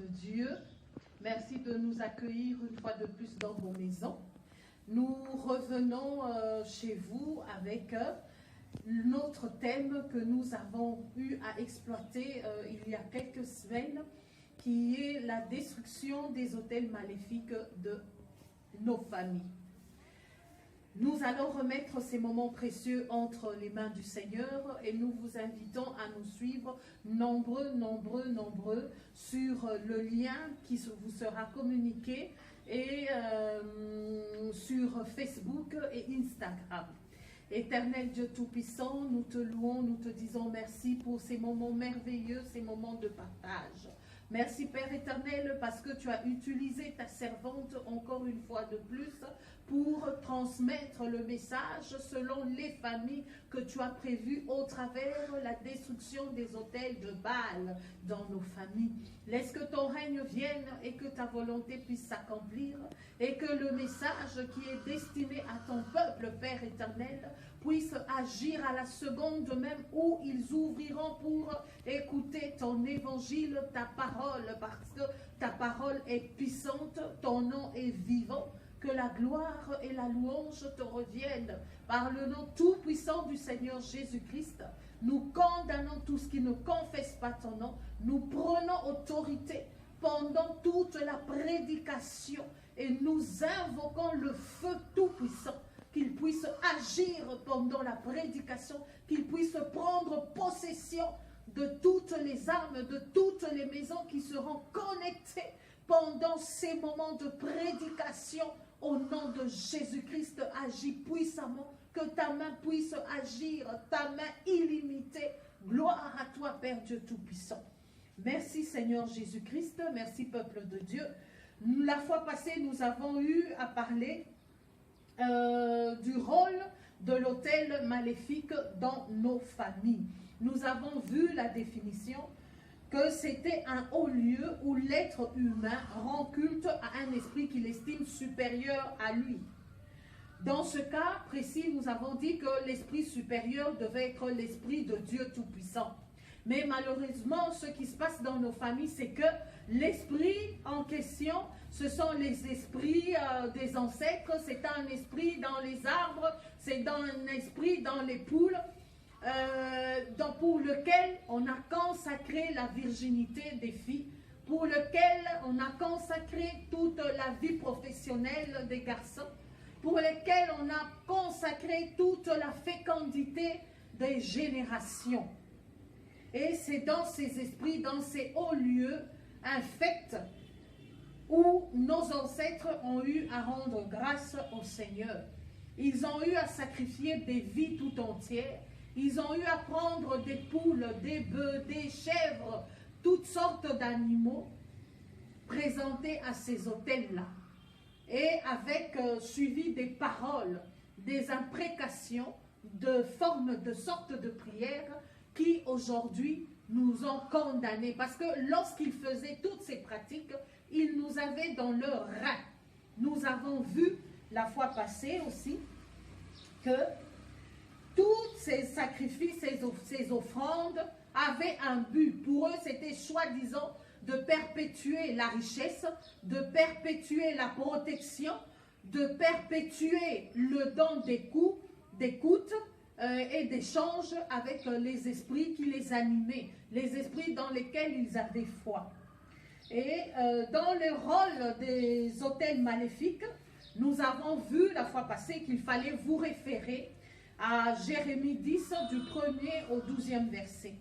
de Dieu. Merci de nous accueillir une fois de plus dans vos maisons. Nous revenons chez vous avec notre thème que nous avons eu à exploiter il y a quelques semaines, qui est la destruction des autels maléfiques de nos familles. Nous allons remettre ces moments précieux entre les mains du Seigneur et nous vous invitons à nous suivre nombreux sur le lien qui vous sera communiqué et sur Facebook et Instagram. Éternel Dieu Tout-Puissant, nous te louons, nous te disons merci pour ces moments merveilleux, ces moments de partage. Merci Père éternel parce que tu as utilisé ta servante encore une fois de plus pour transmettre le message selon les familles que tu as prévues au travers la destruction des autels de Baal dans nos familles. Laisse que ton règne vienne et que ta volonté puisse s'accomplir et que le message qui est destiné à ton peuple, Père éternel, puisse agir à la seconde même où ils ouvriront pour écouter ton évangile, ta parole, parce que ta parole est puissante, ton nom est vivant. Que la gloire et la louange te reviennent par le nom tout-puissant du Seigneur Jésus-Christ. Nous condamnons tout ce qui ne confesse pas ton nom. Nous prenons autorité pendant toute la prédication et nous invoquons le feu tout-puissant, qu'il puisse agir pendant la prédication, qu'il puisse prendre possession de toutes les âmes, de toutes les maisons qui seront connectées pendant ces moments de prédication. Au nom de Jésus-Christ, agis puissamment, que ta main puisse agir, ta main illimitée. Gloire à toi, Père Dieu Tout-Puissant. Merci Seigneur Jésus-Christ, merci peuple de Dieu. La fois passée, nous avons eu à parler du rôle de l'autel maléfique dans nos familles. Nous avons vu la définition que c'était un haut lieu où l'être humain rend culte à un esprit qu'il estime supérieur à lui. Dans ce cas précis, nous avons dit que l'esprit supérieur devait être l'esprit de Dieu Tout-Puissant. Mais malheureusement, ce qui se passe dans nos familles, c'est que l'esprit en question, ce sont les esprits des ancêtres, c'est un esprit dans les arbres, c'est un esprit dans les poules, pour lequel on a consacré la virginité des filles, pour lequel on a consacré toute la vie professionnelle des garçons, pour lequel on a consacré toute la fécondité des générations. Et c'est dans ces esprits, dans ces hauts lieux infects, où nos ancêtres ont eu à rendre grâce au Seigneur. Ils ont eu à sacrifier des vies tout entières. Ils ont eu à prendre des poules, des bœufs, des chèvres, toutes sortes d'animaux présentés à ces autels-là. Et avec suivi des paroles, des imprécations, de sortes de prières qui aujourd'hui nous ont condamnés. Parce que lorsqu'ils faisaient toutes ces pratiques, ils nous avaient dans leur rein. Nous avons vu la fois passée aussi que tous ces sacrifices, ces offrandes avaient un but. Pour eux, c'était soi-disant de perpétuer la richesse, de perpétuer la protection, de perpétuer le don d'écoute et d'échange avec les esprits qui les animaient, les esprits dans lesquels ils avaient foi. Et dans le rôle des autels maléfiques, nous avons vu la fois passée qu'il fallait vous référer à Jérémie 10, du 1er au 12e verset.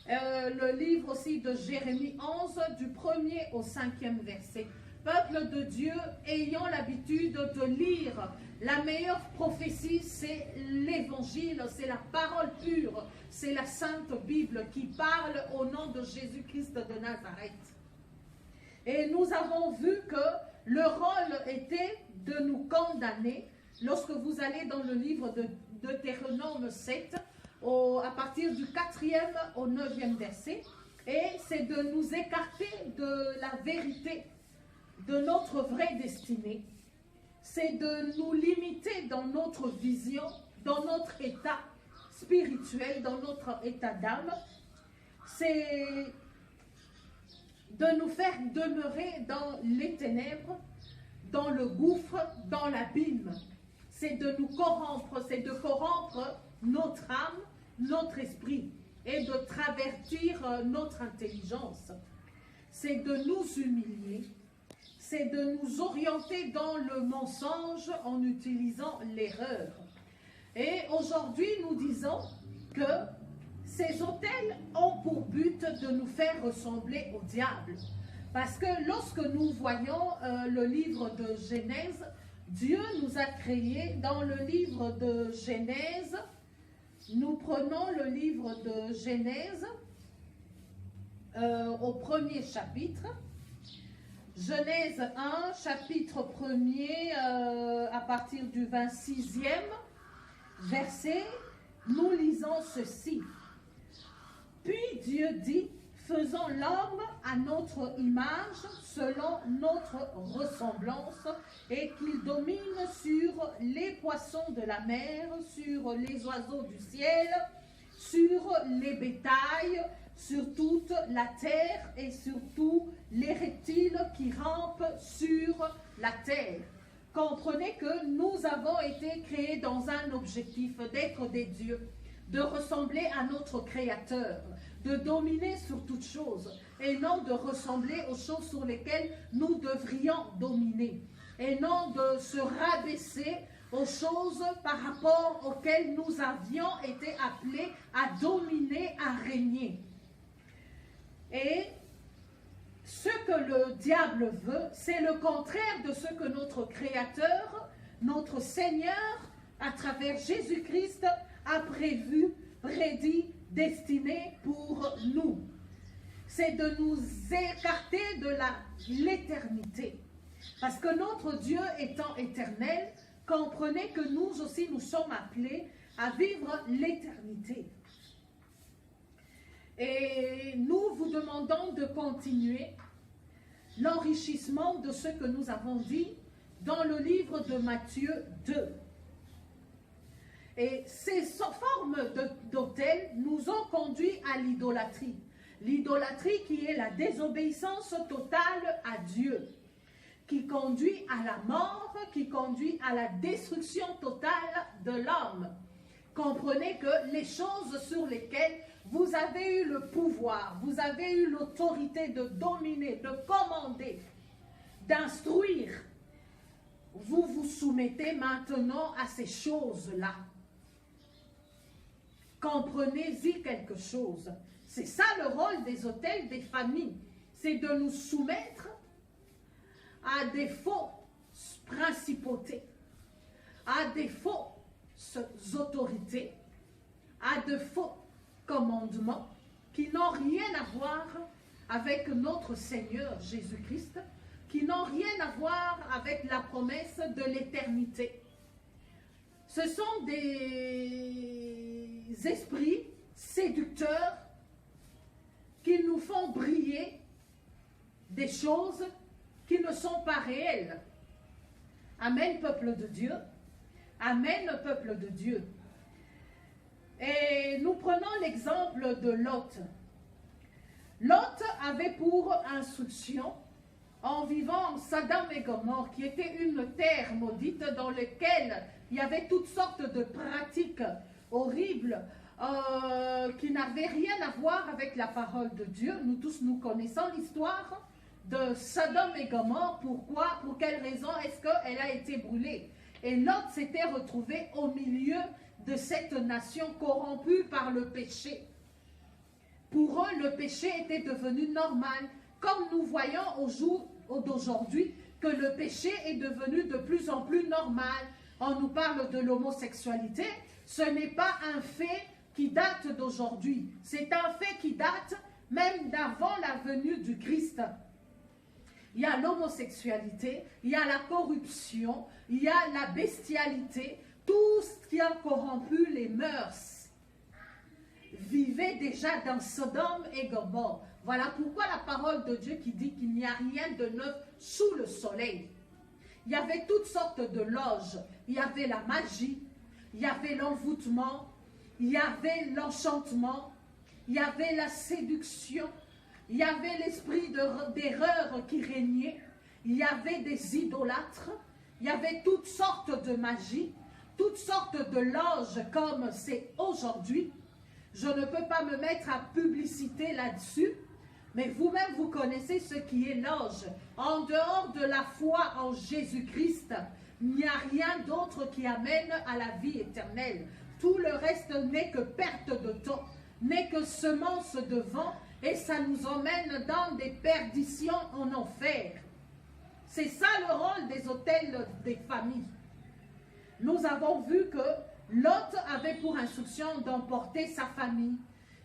Le livre aussi de Jérémie 11, du 1er au 5e verset. Peuple de Dieu, ayant l'habitude de lire, la meilleure prophétie, c'est l'évangile, c'est la parole pure, c'est la Sainte Bible qui parle au nom de Jésus-Christ de Nazareth. Et nous avons vu que le rôle était de nous condamner. Lorsque vous allez dans le livre de Deutéronome 7, à partir du 4e au 9e verset, et c'est de nous écarter de la vérité, de notre vraie destinée, c'est de nous limiter dans notre vision, dans notre état spirituel, dans notre état d'âme, c'est de nous faire demeurer dans les ténèbres, dans le gouffre, dans l'abîme. C'est de nous corrompre, c'est de corrompre notre âme, notre esprit et de travertir notre intelligence. C'est de nous humilier, c'est de nous orienter dans le mensonge en utilisant l'erreur. Et aujourd'hui, nous disons que ces autels ont pour but de nous faire ressembler au diable. Parce que lorsque nous voyons le livre de Genèse, Dieu nous a créés dans le livre de Genèse. Nous prenons le livre de Genèse au premier chapitre. Genèse 1, chapitre 1er, à partir du 26e verset, nous lisons ceci. Puis Dieu dit, faisons l'homme à notre image, selon notre ressemblance, et qu'il domine sur les poissons de la mer, sur les oiseaux du ciel, sur les bétails, sur toute la terre et sur tous les reptiles qui rampent sur la terre. Comprenez que nous avons été créés dans un objectif d'être des dieux, de ressembler à notre Créateur, de dominer sur toutes choses et non de ressembler aux choses sur lesquelles nous devrions dominer et non de se rabaisser aux choses par rapport auxquelles nous avions été appelés à dominer, à régner. Et ce que le diable veut, c'est le contraire de ce que notre Créateur, notre Seigneur, à travers Jésus-Christ, a prévu, prédit, destiné pour nous. C'est de nous écarter de l'éternité. Parce que notre Dieu étant éternel, comprenez que nous aussi nous sommes appelés à vivre l'éternité. Et nous vous demandons de continuer l'enrichissement de ce que nous avons dit dans le livre de Matthieu 2. Et ces formes d'autel nous ont conduits à l'idolâtrie. L'idolâtrie qui est la désobéissance totale à Dieu, qui conduit à la mort, qui conduit à la destruction totale de l'homme. Comprenez que les choses sur lesquelles vous avez eu le pouvoir, vous avez eu l'autorité de dominer, de commander, d'instruire, vous vous soumettez maintenant à ces choses-là. Comprenez-y quelque chose. C'est ça le rôle des autels des familles. C'est de nous soumettre à des fausses principautés, à des fausses autorités, à de faux commandements qui n'ont rien à voir avec notre Seigneur Jésus-Christ, qui n'ont rien à voir avec la promesse de l'éternité. Ce sont des esprits séducteurs qui nous font briller des choses qui ne sont pas réelles. Amen, peuple de Dieu. Amen, peuple de Dieu. Et nous prenons l'exemple de Lot. Lot avait pour instruction, en vivant en Sodome et Gomorrhe, qui était une terre maudite dans laquelle il y avait toutes sortes de pratiques horribles qui n'avaient rien à voir avec la parole de Dieu. Nous tous, nous connaissons l'histoire de Sodome et Gomorrhe. Pourquoi? Pour quelle raison est-ce qu'elle a été brûlée? Et Lot s'était retrouvé au milieu de cette nation corrompue par le péché. Pour eux, le péché était devenu normal, comme nous voyons au jour d'aujourd'hui que le péché est devenu de plus en plus normal. On nous parle de l'homosexualité, ce n'est pas un fait qui date d'aujourd'hui, c'est un fait qui date même d'avant la venue du Christ. Il y a l'homosexualité, il y a la corruption, il y a la bestialité, tout ce qui a corrompu les mœurs vivait déjà dans Sodome et Gomorrhe. Voilà pourquoi la parole de Dieu qui dit qu'il n'y a rien de neuf sous le soleil. Il y avait toutes sortes de loges, il y avait la magie, il y avait l'envoûtement, il y avait l'enchantement, il y avait la séduction, il y avait l'esprit d'erreur qui régnait, il y avait des idolâtres, il y avait toutes sortes de magie, toutes sortes de loges comme c'est aujourd'hui. Je ne peux pas me mettre à publicité là-dessus, mais vous-même vous connaissez ce qui est loge. En dehors de la foi en Jésus-Christ, il n'y a rien d'autre qui amène à la vie éternelle. Tout le reste n'est que perte de temps, n'est que semence de vent, et ça nous emmène dans des perditions en enfer. C'est ça le rôle des autels des familles. Nous avons vu que Lot avait pour instruction d'emporter sa famille.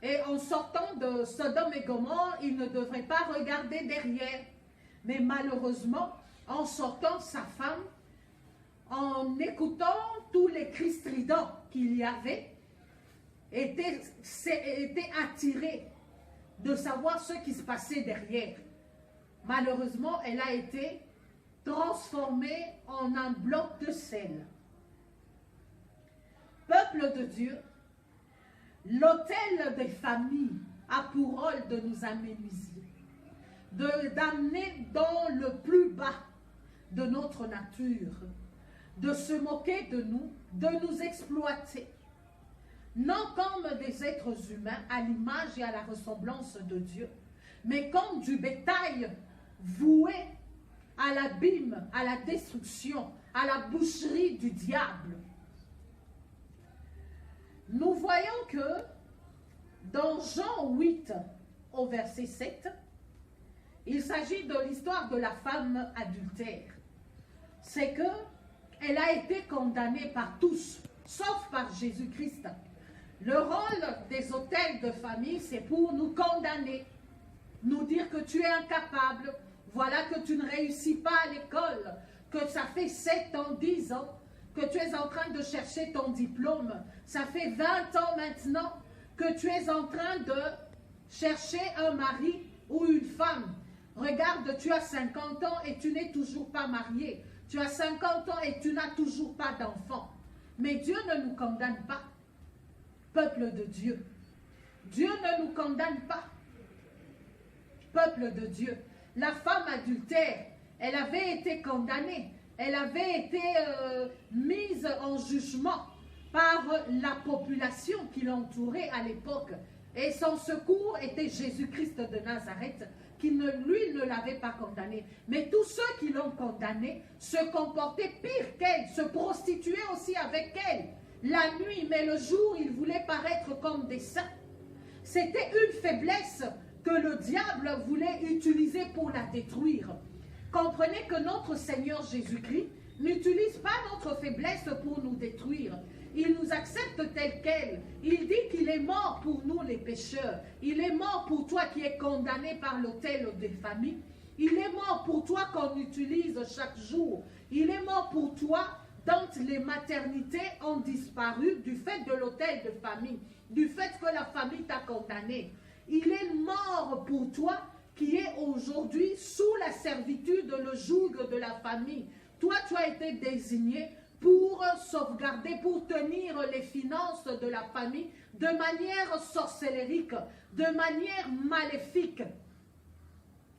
Et en sortant de Sodome et Gomorrhe, il ne devrait pas regarder derrière. Mais malheureusement, en sortant sa femme, en écoutant tous les cris stridents qu'il y avait, était attiré de savoir ce qui se passait derrière. Malheureusement, elle a été transformée en un bloc de sel. Peuple de Dieu, l'autel des familles a pour rôle de nous améniser, d'amener dans le plus bas de notre nature, de se moquer de nous exploiter, non comme des êtres humains à l'image et à la ressemblance de Dieu, mais comme du bétail voué à l'abîme, à la destruction, à la boucherie du diable. Nous voyons que dans Jean 8, au verset 7, il s'agit de l'histoire de la femme adultère. C'est qu'elle a été condamnée par tous, sauf par Jésus-Christ. Le rôle des autels de famille, c'est pour nous condamner, nous dire que tu es incapable, voilà que tu ne réussis pas à l'école, que ça fait 7 ans, 10 ans, que tu es en train de chercher ton diplôme. Ça fait 20 ans maintenant que tu es en train de chercher un mari ou une femme. Regarde, tu as 50 ans et tu n'es toujours pas marié. Tu as 50 ans et tu n'as toujours pas d'enfant. Mais Dieu ne nous condamne pas, peuple de Dieu. Dieu ne nous condamne pas, peuple de Dieu. La femme adultère, elle avait été condamnée. Elle avait été mise en jugement par la population qui l'entourait à l'époque. Et son secours était Jésus-Christ de Nazareth, qui lui ne l'avait pas condamné. Mais tous ceux qui l'ont condamné se comportaient pire qu'elle, se prostituaient aussi avec elle. La nuit, mais le jour, ils voulaient paraître comme des saints. C'était une faiblesse que le diable voulait utiliser pour la détruire. Comprenez que notre Seigneur Jésus-Christ n'utilise pas notre faiblesse pour nous détruire. Il nous accepte tel quel. Il dit qu'il est mort pour nous les pécheurs. Il est mort pour toi qui es condamné par l'autel des familles. Il est mort pour toi qu'on utilise chaque jour. Il est mort pour toi dont les maternités ont disparu du fait de l'autel de famille, du fait que la famille t'a condamné. Il est mort pour toi qui est aujourd'hui sous la servitude, le joug de la famille. Toi, tu as été désigné pour sauvegarder, pour tenir les finances de la famille de manière sorcellérique, de manière maléfique.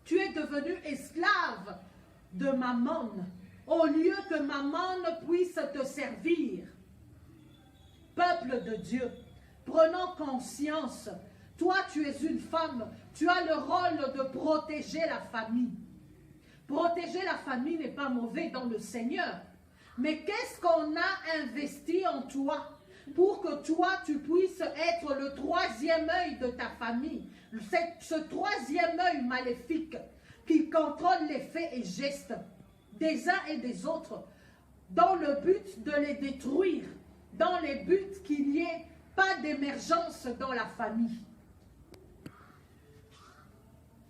Tu es devenu esclave de Mammon, au lieu que Mammon puisse te servir. Peuple de Dieu, prenons conscience. Toi, tu es une femme, tu as le rôle de protéger la famille. Protéger la famille n'est pas mauvais dans le Seigneur. Mais qu'est-ce qu'on a investi en toi pour que toi, tu puisses être le troisième œil de ta famille, ce troisième œil maléfique qui contrôle les faits et gestes des uns et des autres, dans le but de les détruire, dans le but qu'il n'y ait pas d'émergence dans la famille.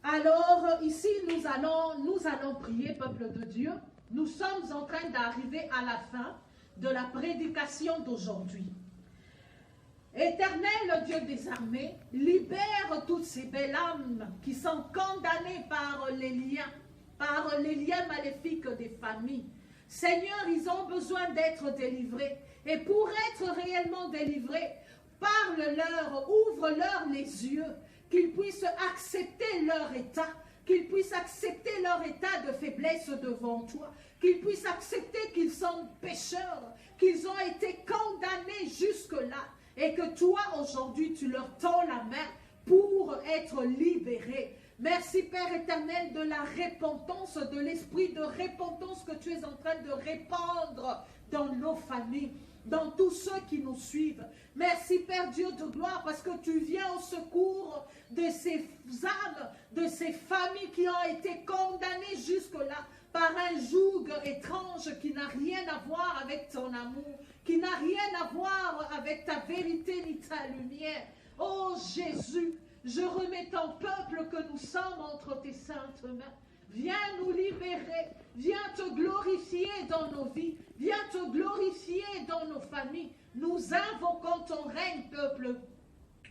Alors, ici, nous allons prier, peuple de Dieu. Nous sommes en train d'arriver à la fin de la prédication d'aujourd'hui. Éternel Dieu des armées, libère toutes ces belles âmes qui sont condamnées par les liens maléfiques des familles. Seigneur, ils ont besoin d'être délivrés. Et pour être réellement délivrés, parle-leur, ouvre-leur les yeux, qu'ils puissent accepter leur état, qu'ils puissent accepter leur état de faiblesse devant toi, qu'ils puissent accepter qu'ils sont pécheurs, qu'ils ont été condamnés jusque-là, et que toi, aujourd'hui, tu leur tends la main pour être libérés. Merci, Père éternel, de la repentance, de l'esprit de repentance que tu es en train de répandre dans nos familles, dans tous ceux qui nous suivent. Merci, Père Dieu de gloire, parce que tu viens au secours de ces âmes, de ces familles qui ont été condamnées jusque-là par un joug étrange qui n'a rien à voir avec ton amour, qui n'a rien à voir avec ta vérité ni ta lumière. Oh Jésus, je remets ton peuple que nous sommes entre tes saintes mains. Viens nous libérer, viens te glorifier dans nos vies, viens te glorifier dans nos familles. Nous invoquons ton règne, peuple.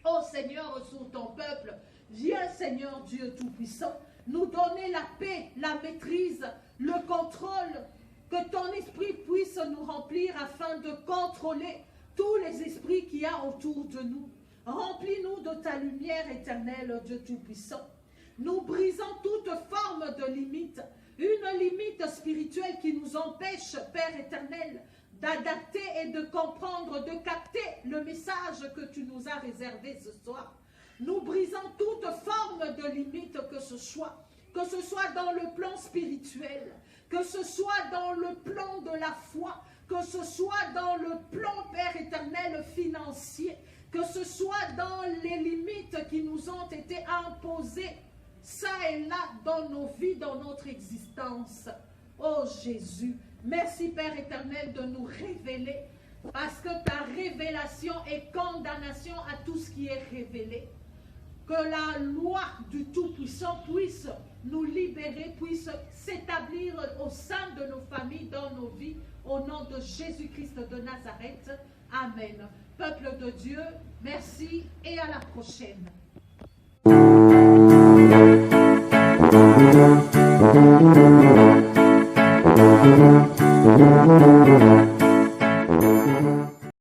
Oh Seigneur, sur ton peuple. Viens, Seigneur Dieu Tout-Puissant, nous donner la paix, la maîtrise, le contrôle, que ton esprit puisse nous remplir afin de contrôler tous les esprits qu'il y a autour de nous. Remplis-nous de ta lumière éternelle, Dieu Tout-Puissant. Nous brisons toute forme de limite, une limite spirituelle qui nous empêche, Père éternel, d'adapter et de comprendre, de capter le message que tu nous as réservé ce soir. Nous brisons toute forme de limite que ce soit dans le plan spirituel, que ce soit dans le plan de la foi, que ce soit dans le plan, Père éternel, financier, que ce soit dans les limites qui nous ont été imposées, ça et là, dans nos vies, dans notre existence. Oh Jésus, merci Père éternel de nous révéler, parce que ta révélation est condamnation à tout ce qui est révélé. Que la loi du Tout-Puissant puisse nous libérer, puisse s'établir au sein de nos familles, dans nos vies, au nom de Jésus-Christ de Nazareth. Amen. Peuple de Dieu, merci et à la prochaine.